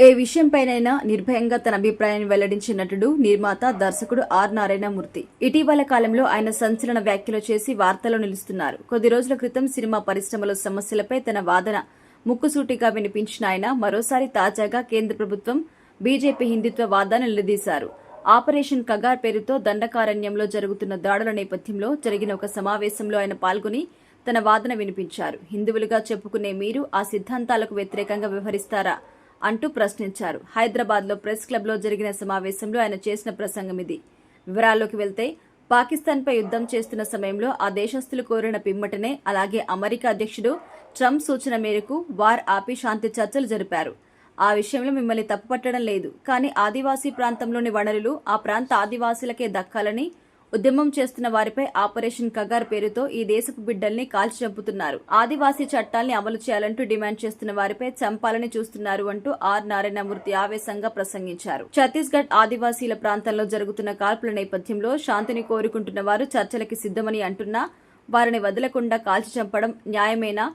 ఏ విషయంపైనైనా నిర్భయంగా తన అభిప్రాయాన్ని వెల్లడించిన నటుడు, నిర్మాత, దర్శకుడు ఆర్ నారాయణమూర్తి. ఇటీవల కాలంలో ఆయన సంచలన వ్యాఖ్యలు చేసి వార్తల్లో నిలుస్తున్నారు. కొద్ది రోజుల క్రితం సినిమా పరిశ్రమలో సమస్యలపై తన వాదన ముక్కుసూటిగా వినిపించిన ఆయన మరోసారి తాజాగా కేంద్ర ప్రభుత్వం బీజేపీ హిందుత్వ వాదాన్ని నిలదీశారు. ఆపరేషన్ కగార్ పేరుతో దండకారణ్యంలో జరుగుతున్న దాడుల నేపథ్యంలో జరిగిన ఒక సమావేశంలో ఆయన పాల్గొని తన వాదన వినిపించారు. హిందువులుగా చెప్పుకునే మీరు ఆ సిద్ధాంతాలకు వ్యతిరేకంగా వ్యవహరిస్తారా అంటూ ప్రశ్నించారు. హైదరాబాద్లో ప్రెస్ క్లబ్లో జరిగిన సమావేశంలో ఆయన చేసిన ప్రసంగం ఇది. వివరాల్లోకి వెళ్తే, పాకిస్తాన్పై యుద్ధం చేస్తున్న సమయంలో ఆ దేశస్తులు కోరిన పిమ్మటనే, అలాగే అమెరికా అధ్యక్షుడు ట్రంప్ సూచన మేరకు వార్ ఆపి శాంతి చర్చలు జరిపారు. ఆ విషయంలో మిమ్మల్ని తప్పుపట్టడం లేదు, కానీ ఆదివాసీ ప్రాంతంలోని వనరులు ఆ ప్రాంత ఆదివాసీలకే దక్కాలని ఉద్యమం చేస్తున్న వారిపై ఆపరేషన్ కగార్ పేరుతో ఈ దేశపు బిడ్డల్ని కాల్చి చంపుతున్నారు. ఆదివాసీ చట్టాల్ని అమలు చేయాలంటూ డిమాండ్ చేస్తున్న వారిపై చంపాలని చూస్తున్నారు అంటూ ఆర్ నారాయణమూర్తి ఆవేశంగా ప్రసంగించారు. ఛత్తీస్గఢ్ ఆదివాసీల ప్రాంతంలో జరుగుతున్న కాల్పుల నేపథ్యంలో శాంతిని కోరుకుంటున్న వారు చర్చలకి సిద్ధమని అంటున్నా వారిని వదలకుండా కాల్చి చంపడం న్యాయమేనా?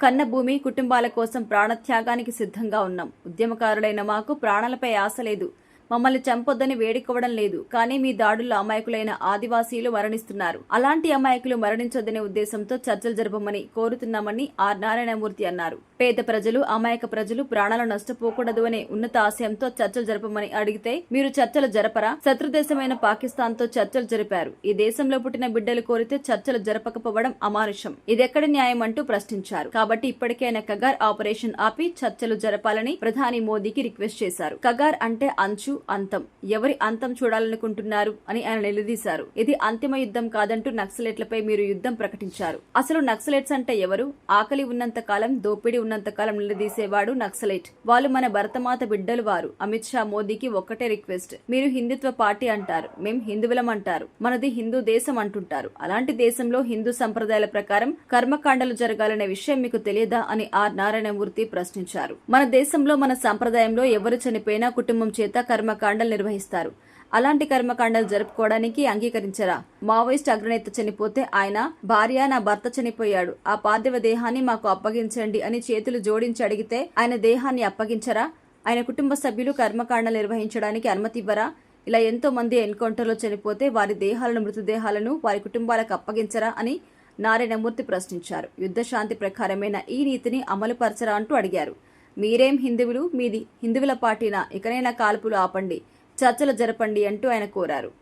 కన్న భూమి, కుటుంబాల కోసం ప్రాణత్యాగానికి సిద్ధంగా ఉన్నాం. ఉద్యమకారులైన మాకు ప్రాణాలపై ఆశ లేదు. మమ్మల్ని చంపొద్దని వేడుకోవడం లేదు, కానీ మీ దాడుల్లో అమాయకులైన ఆదివాసీలు మరణిస్తున్నారు. అలాంటి అమాయకులు మరణించొద్దనే ఉద్దేశంతో చర్చలు జరపమని కోరుతున్నామని ఆర్ నారాయణమూర్తి అన్నారు. పేద ప్రజలు, అమాయక ప్రజలు ప్రాణాలు నష్టపోకూడదు అనే ఉన్నత ఆశయంతో చర్చలు జరపమని అడిగితే మీరు చర్చలు జరపరా? శత్రుదేశమైన పాకిస్తాన్ తో చర్చలు జరిపారు. ఈ దేశంలో పుట్టిన బిడ్డలు కోరితే చర్చలు జరపకపోవడం అమానుషం. ఇదెక్కడి న్యాయం అంటూ ప్రశ్నించారు. కాబట్టి ఇప్పటికైనా కగార్ ఆపరేషన్ ఆపి చర్చలు జరపాలని ప్రధాని మోదీకి రిక్వెస్ట్ చేశారు. కగార్ అంటే అంచు, అంతం. ఎవరి అంతం చూడాలనుకుంటున్నారు అని ఆయన నిలదీశారు. ఇది అంతిమ యుద్ధం కాదంటూ నక్సలైట్లపై మీరు యుద్ధం ప్రకటించారు. అసలు నక్సలైట్స్ అంటే ఎవరు? ఆకలి ఉన్నంత కాలం, దోపిడీ ఉన్నంత కాలం నిలదీసేవాడు నక్సలైట్. వాళ్ళు మన భరతమాత బిడ్డలు. వారు అమిత్ షా మోదీకి ఒక్కటే రిక్వెస్ట్, మీరు హిందుత్వ పార్టీ అంటారు, మేం హిందువులం అంటారు, మనది హిందూ దేశం అంటుంటారు. అలాంటి దేశంలో హిందూ సంప్రదాయాల ప్రకారం కర్మకాండలు జరగాలనే విషయం మీకు తెలియదా అని ఆర్ నారాయణమూర్తి ప్రశ్నించారు. మన దేశంలో, మన సంప్రదాయంలో ఎవరు చనిపోయినా కుటుంబం చేత కర్మకాండలు నిర్వహిస్తారు. అలాంటి కర్మకాండలు జరుపుకోవడానికి అంగీకరించరా? మావోయిస్ట్ అగ్రనేత చనిపోతే ఆయన భార్య, నా భర్త చనిపోయాడు, ఆ పార్థివ దేహాన్ని మాకు అప్పగించండి అని చేతులు జోడించి అడిగితే ఆయన దేహాన్ని అప్పగించరా? ఆయన కుటుంబ సభ్యులు కర్మకాండలు నిర్వహించడానికి అనుమతి ఇవ్వరా? ఇలా ఎంతో మంది ఎన్కౌంటర్లో చనిపోతే వారి దేహాలను, మృతదేహాలను వారి కుటుంబాలకు అప్పగించరా అని నారాయణమూర్తి ప్రశ్నించారు. యుద్ధ శాంతి ప్రకారమైన ఈ నీతిని అమలు పరచరా అంటూ అడిగారు. మీరేం హిందువులు, మీది హిందువుల పార్టీనా? ఇకనైనా కాల్పులు ఆపండి, చర్చలు జరపండి అంటూ ఆయన కోరారు.